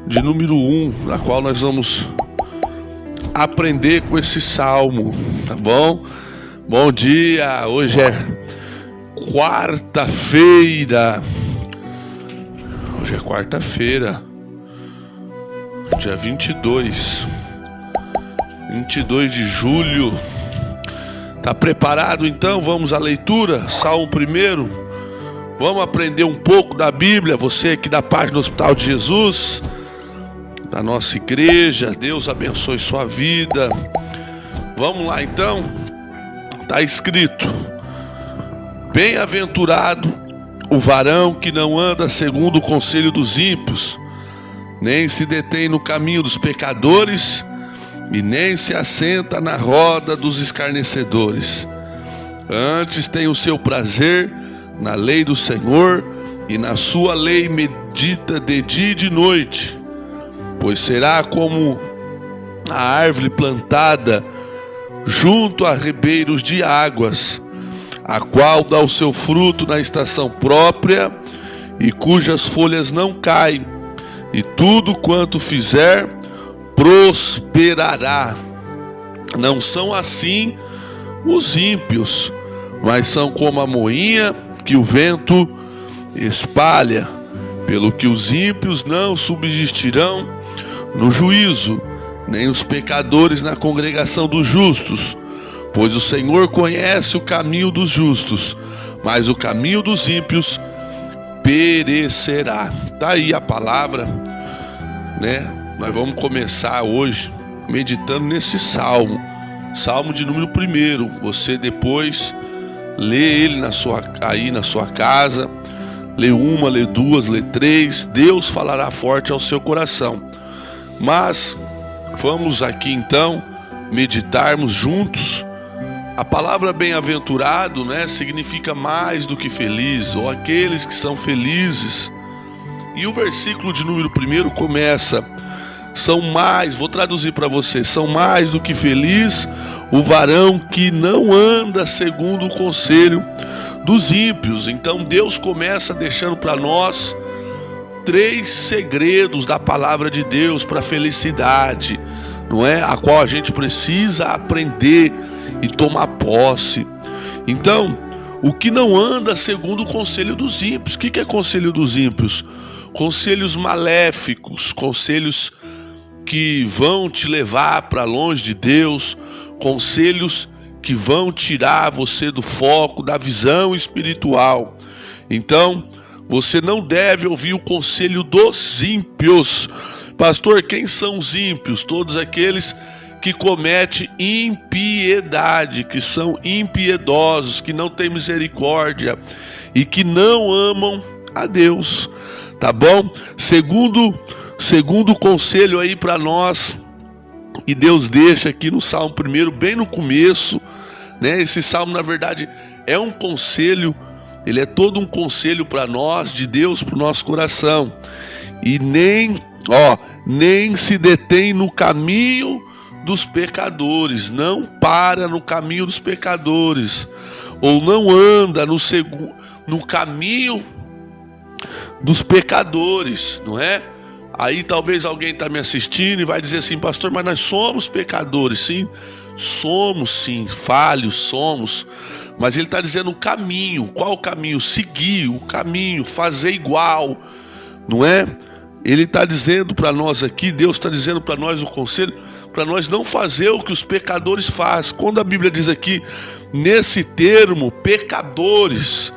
de número 1, na qual nós vamos aprender com esse salmo, tá bom? Bom dia, hoje é quarta-feira. Hoje é quarta-feira, dia 22 de julho. Tá preparado então? Vamos à leitura, Salmo 1. Vamos aprender um pouco da Bíblia, você aqui da página do Hospital de Jesus, da nossa igreja. Deus abençoe sua vida. Vamos lá então. Está escrito: bem-aventurado o varão que não anda segundo o conselho dos ímpios, nem se detém no caminho dos pecadores, e nem se assenta na roda dos escarnecedores. Antes tem o seu prazer na lei do Senhor, e na sua lei medita de dia e de noite. Pois será como a árvore plantada junto a ribeiros de águas, a qual dá o seu fruto na estação própria, e cujas folhas não caem, e tudo quanto fizer prosperará. Não são assim os ímpios, mas são como a moinha que o vento espalha. Pelo que os ímpios não subsistirão no juízo, nem os pecadores na congregação dos justos. Pois o Senhor conhece o caminho dos justos, mas o caminho dos ímpios perecerá. Tá aí a palavra, né? Nós vamos começar hoje meditando nesse salmo, salmo de número 1. Você depois lê ele na sua casa, lê uma, lê duas, lê três. Deus falará forte ao seu coração. Mas vamos aqui então meditarmos juntos. A palavra bem-aventurado, né, significa mais do que feliz, ou aqueles que são felizes. E o versículo de número 1 começa: vou traduzir para você, são mais do que feliz o varão que não anda segundo o conselho dos ímpios. Então Deus começa deixando para nós 3 segredos da palavra de Deus para a felicidade, não é? A qual a gente precisa aprender e tomar posse. Então, o que não anda segundo o conselho dos ímpios. O que é conselho dos ímpios? Conselhos maléficos, conselhos que vão te levar para longe de Deus, conselhos que vão tirar você do foco, da visão espiritual. Então, você não deve ouvir o conselho dos ímpios. Pastor, quem são os ímpios? Todos aqueles que cometem impiedade, que são impiedosos, que não têm misericórdia e que não amam a Deus, tá bom? Segundo conselho aí para nós, e Deus deixa aqui no Salmo 1, bem no começo, né? Esse salmo, na verdade, é um conselho, ele é todo um conselho para nós, de Deus para o nosso coração. E nem se detém no caminho dos pecadores, não para no caminho dos pecadores, ou não anda no caminho dos pecadores, não é? Aí talvez alguém está me assistindo e vai dizer assim: pastor, mas nós somos pecadores. Sim, somos sim, falhos somos, mas ele está dizendo o caminho. Qual o caminho? Seguir o caminho, fazer igual, não é? Ele está dizendo para nós aqui, Deus está dizendo para nós o conselho, para nós não fazer o que os pecadores fazem. Quando a Bíblia diz aqui, nesse termo, pecadores,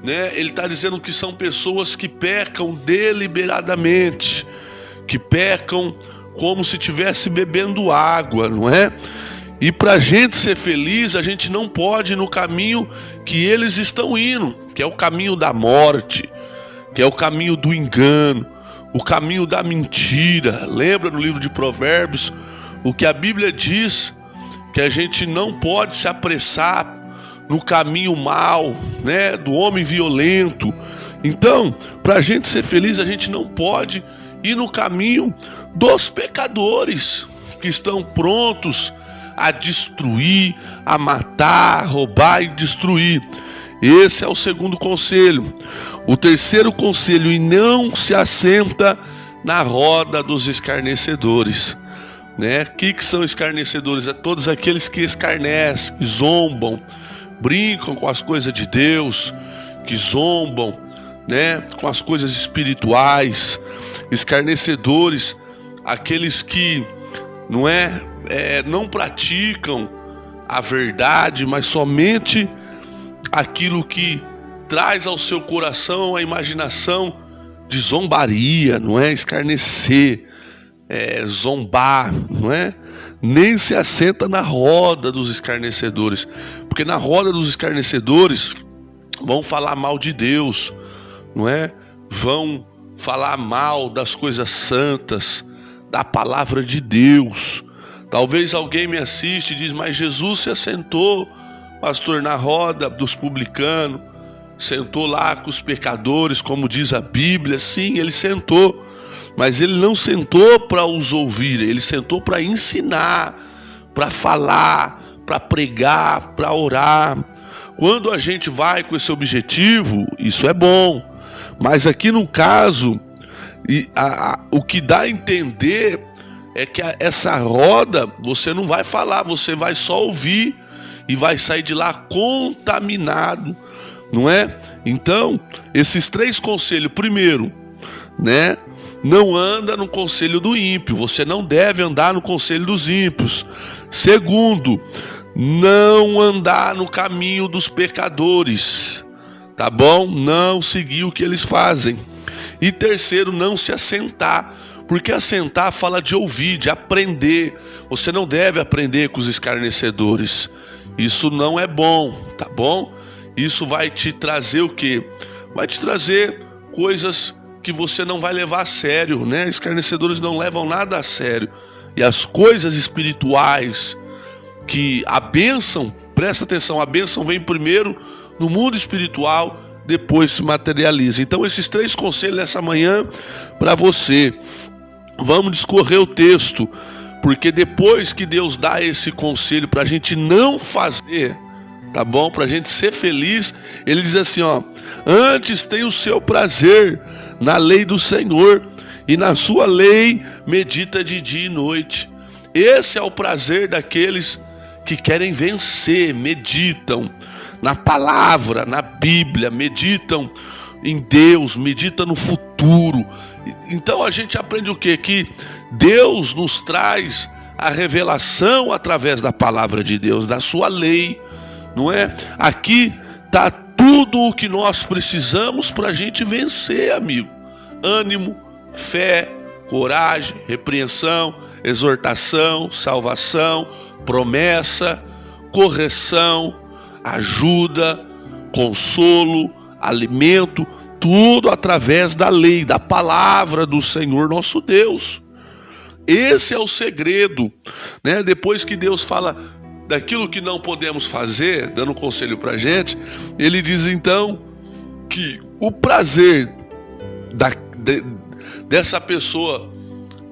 né, ele está dizendo que são pessoas que pecam deliberadamente, que pecam como se estivesse bebendo água, não é? E para a gente ser feliz, a gente não pode ir no caminho que eles estão indo, que é o caminho da morte, que é o caminho do engano, o caminho da mentira. Lembra no livro de Provérbios o que a Bíblia diz? Que a gente não pode se apressar no caminho mau, né, do homem violento. Então, para a gente ser feliz, a gente não pode ir no caminho dos pecadores, que estão prontos a destruir, a matar, a roubar e destruir. Esse é o segundo conselho. O terceiro conselho: e não se assenta na roda dos escarnecedores, né? O que são escarnecedores? É todos aqueles que escarnecem, que zombam, brincam com as coisas de Deus, que zombam, né, com as coisas espirituais. Escarnecedores, aqueles que não praticam a verdade, mas somente aquilo que traz ao seu coração a imaginação de zombaria, não é? Escarnecer, zombar, não é? Nem se assenta na roda dos escarnecedores, porque na roda dos escarnecedores vão falar mal de Deus, não é? Vão falar mal das coisas santas, da palavra de Deus. Talvez alguém me assiste e diz: mas Jesus se assentou, pastor, na roda dos publicanos, sentou lá com os pecadores, como diz a Bíblia. Sim, ele sentou, mas ele não sentou para os ouvir, ele sentou para ensinar, para falar, para pregar, para orar. Quando a gente vai com esse objetivo, isso é bom, mas aqui no caso, o que dá a entender é que essa roda você não vai falar, você vai só ouvir e vai sair de lá contaminado, não é? Então, esses 3 conselhos: primeiro, né, não anda no conselho do ímpio, você não deve andar no conselho dos ímpios. Segundo, não andar no caminho dos pecadores, tá bom? Não seguir o que eles fazem. E terceiro, não se assentar, porque assentar fala de ouvir, de aprender. Você não deve aprender com os escarnecedores, isso não é bom, tá bom? Isso vai te trazer o quê? Vai te trazer coisas que você não vai levar a sério, né? Escarnecedores não levam nada a sério. E as coisas espirituais, que a bênção, presta atenção, a bênção vem primeiro no mundo espiritual, depois se materializa. Então esses 3 conselhos nessa manhã para você. Vamos discorrer o texto, porque depois que Deus dá esse conselho para a gente não fazer, tá bom? Para a gente ser feliz, ele diz assim, ó: antes tem o seu prazer na lei do Senhor, e na sua lei medita de dia e noite. Esse é o prazer daqueles que querem vencer, meditam na palavra, na Bíblia, meditam em Deus, meditam no futuro. Então a gente aprende o quê? Que Deus nos traz a revelação através da palavra de Deus, da sua lei, não é? Aqui está tudo o que nós precisamos para a gente vencer, amigo. Ânimo, fé, coragem, repreensão, exortação, salvação, promessa, correção, ajuda, consolo, alimento, tudo através da lei, da palavra do Senhor nosso Deus. Esse é o segredo, né? Depois que Deus fala daquilo que não podemos fazer, dando um conselho pra gente, ele diz então que o prazer dessa pessoa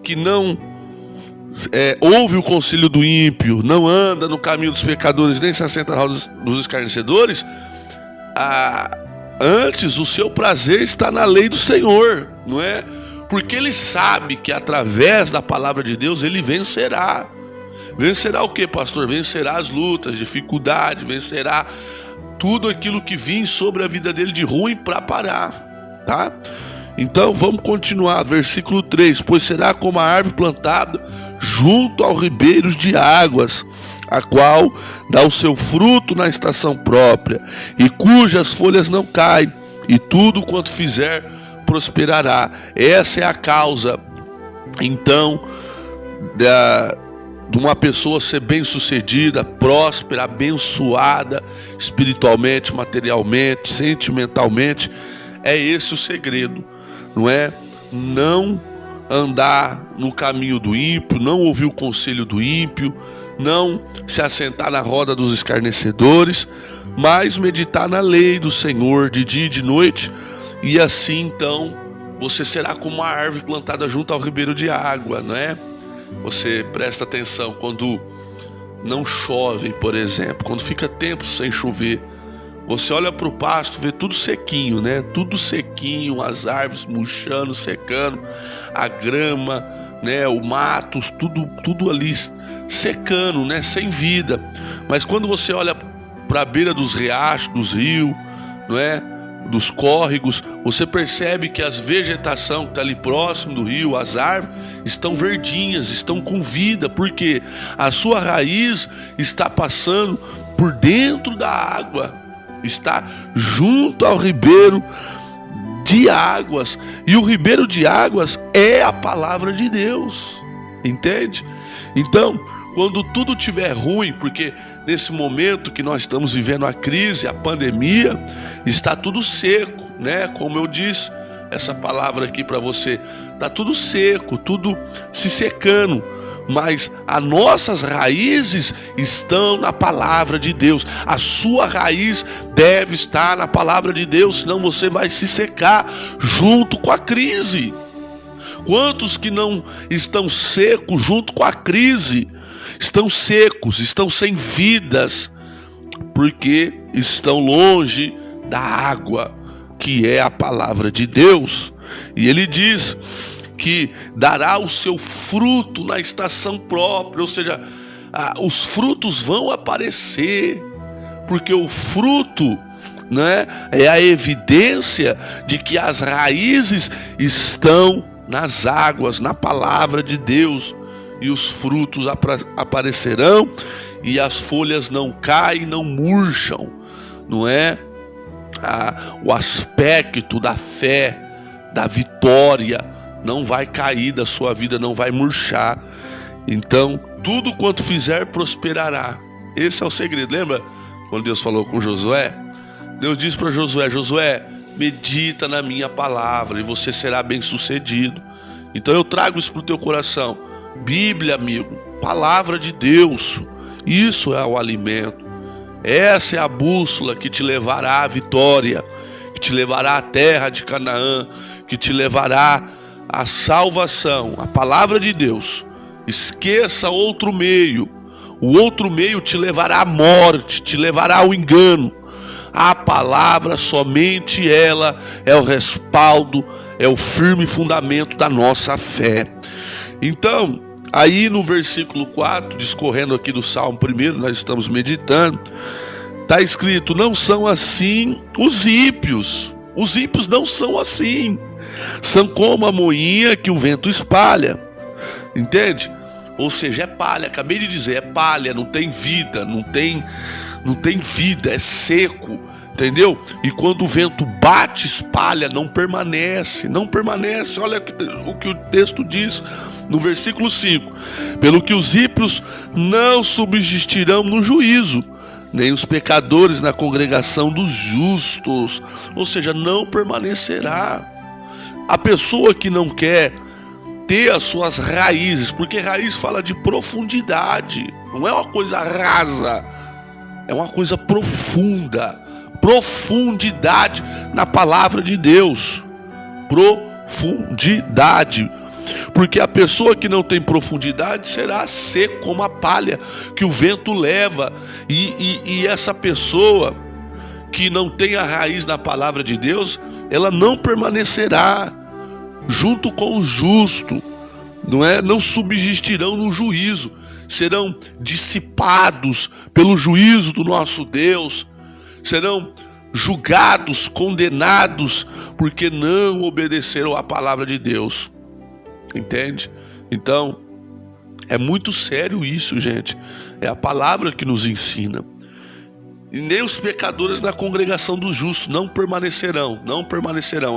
que não ouve o conselho do ímpio, não anda no caminho dos pecadores, nem se assenta na roda dos escarnecedores, antes o seu prazer está na lei do Senhor, não é? Porque ele sabe que através da palavra de Deus ele vencerá. Vencerá o que, pastor? Vencerá as lutas, dificuldades, vencerá tudo aquilo que vir sobre a vida dele de ruim para parar, tá? Então vamos continuar, versículo 3: pois será como a árvore plantada junto aos ribeiros de águas, a qual dá o seu fruto na estação própria, e cujas folhas não caem, e tudo quanto fizer prosperará. Essa é a causa, então, de uma pessoa ser bem-sucedida, próspera, abençoada, espiritualmente, materialmente, sentimentalmente. É esse o segredo, não é? Não andar no caminho do ímpio, não ouvir o conselho do ímpio, não se assentar na roda dos escarnecedores, mas meditar na lei do Senhor de dia e de noite, e assim então você será como uma árvore plantada junto ao ribeiro de água, não é? Você presta atenção, quando não chove, por exemplo, quando fica tempo sem chover, Você olha para o pasto, vê tudo sequinho, né? Tudo sequinho, as árvores murchando, secando, a grama, né? O mato, tudo ali secando, né? Sem vida. Mas quando você olha para a beira dos riachos, dos rios, não é? Dos córregos, você percebe que as vegetação que está ali próximo do rio, as árvores, estão verdinhas, estão com vida, porque a sua raiz está passando por dentro da água, está junto ao ribeiro de águas, e o ribeiro de águas é a palavra de Deus, entende? Então, quando tudo estiver ruim, porque nesse momento que nós estamos vivendo a crise, a pandemia, está tudo seco, né? Como eu disse, essa palavra aqui para você, está tudo seco, tudo se secando, mas as nossas raízes estão na palavra de Deus. A sua raiz deve estar na palavra de Deus, senão você vai se secar junto com a crise. Quantos que não estão secos junto com a crise? Estão secos, estão sem vidas, porque estão longe da água, que é a palavra de Deus. E ele diz que dará o seu fruto na estação própria, ou seja, os frutos vão aparecer, porque o fruto, né, é a evidência de que as raízes estão nas águas, na palavra de Deus. E os frutos aparecerão, e as folhas não caem, não murcham, não é? O aspecto da fé, da vitória, não vai cair da sua vida, não vai murchar. Então, tudo quanto fizer prosperará. Esse é o segredo. Lembra quando Deus falou com Josué? Deus disse para Josué: Josué, medita na minha palavra e você será bem sucedido. Então eu trago isso para o teu coração. Bíblia, amigo, palavra de Deus, isso é o alimento. Essa é a bússola que te levará à vitória, que te levará à terra de Canaã, que te levará à salvação, a palavra de Deus. Esqueça outro meio. O outro meio te levará à morte, te levará ao engano. A palavra, somente ela é o respaldo, é o firme fundamento da nossa fé. Então, aí no versículo 4, discorrendo aqui do Salmo 1, nós estamos meditando, está escrito: não são assim os ímpios. Os ímpios não são assim. São como a moinha que o vento espalha. Entende? Ou seja, é palha, acabei de dizer, é palha, não tem vida, não tem vida, é seco. Entendeu? E quando o vento bate, espalha, não permanece. Olha o que o texto diz no versículo 5: pelo que os ímpios não subsistirão no juízo, nem os pecadores na congregação dos justos. Ou seja, não permanecerá. A pessoa que não quer ter as suas raízes, porque raiz fala de profundidade, não é uma coisa rasa, é uma coisa profunda. Profundidade na palavra de Deus. Profundidade. Porque a pessoa que não tem profundidade será seco como a palha que o vento leva. E essa pessoa que não tem a raiz na palavra de Deus, ela não permanecerá junto com o justo, não é? Não subsistirão no juízo, serão dissipados pelo juízo do nosso Deus, serão julgados, condenados, porque não obedeceram à palavra de Deus. Entende? Então, é muito sério isso, gente. É a palavra que nos ensina. E nem os pecadores na congregação dos justos não permanecerão.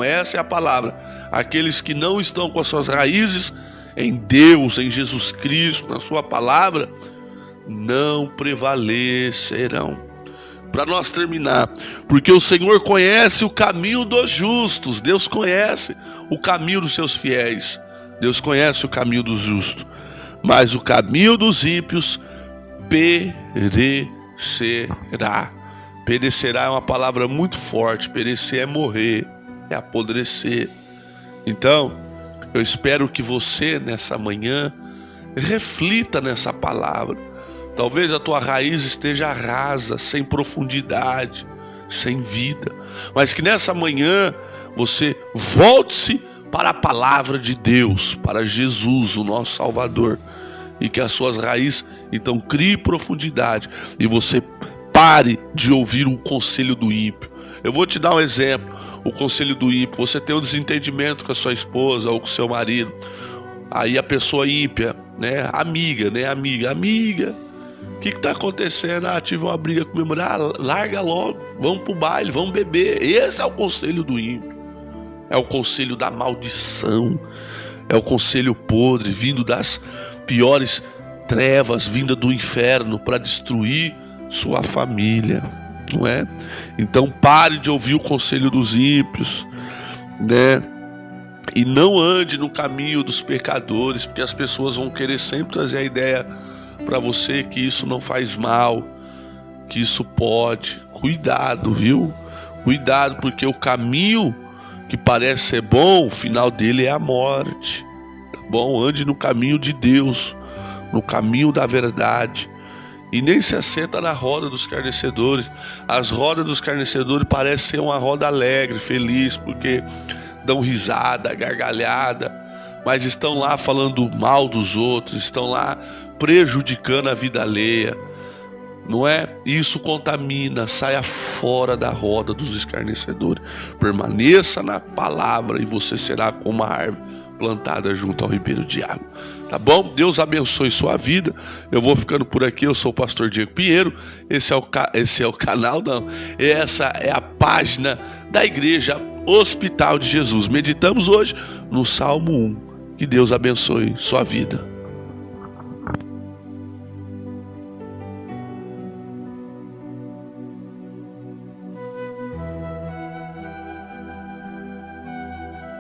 Essa é a palavra. Aqueles que não estão com as suas raízes em Deus, em Jesus Cristo, na sua palavra, não prevalecerão. Para nós terminar, porque o Senhor conhece o caminho dos justos. Deus conhece o caminho dos seus fiéis. Deus conhece o caminho dos justos, mas o caminho dos ímpios perecerá. Perecerá é uma palavra muito forte. Perecer é morrer, é apodrecer. Então, eu espero que você nessa manhã reflita nessa palavra. Talvez a tua raiz esteja rasa, sem profundidade, sem vida. Mas que nessa manhã você volte-se para a palavra de Deus, para Jesus, o nosso Salvador, e que as suas raízes então criem profundidade e você pare de ouvir o conselho do ímpio. Eu vou te dar um exemplo. O conselho do ímpio: você tem um desentendimento com a sua esposa ou com o seu marido. Aí a pessoa ímpia, né? Amiga, o que tá acontecendo? Tive uma briga com minha mulher. Larga logo, vamos pro baile, vamos beber. Esse é o conselho do ímpio. É o conselho da maldição. É o conselho podre, vindo das piores trevas, vinda do inferno para destruir sua família, não é? Então pare de ouvir o conselho dos ímpios, né? E não ande no caminho dos pecadores, porque as pessoas vão querer sempre trazer a ideia para você que isso não faz mal, que isso pode. Cuidado, viu? Cuidado, porque o caminho que parece ser bom, o final dele é a morte, tá bom? Ande no caminho de Deus, no caminho da verdade, e nem se assenta na roda dos escarnecedores. As rodas dos escarnecedores parecem ser uma roda alegre, feliz, porque dão risada, gargalhada, mas estão lá falando mal dos outros, estão lá prejudicando a vida alheia, não é? Isso contamina. Saia fora da roda dos escarnecedores, permaneça na palavra e você será como uma árvore plantada junto ao ribeiro de água, tá bom? Deus abençoe sua vida. Eu vou ficando por aqui. Eu sou o pastor Diego Pinheiro. Esse é o canal, não, essa é a página da Igreja Hospital de Jesus. Meditamos hoje no Salmo 1. Que Deus abençoe sua vida.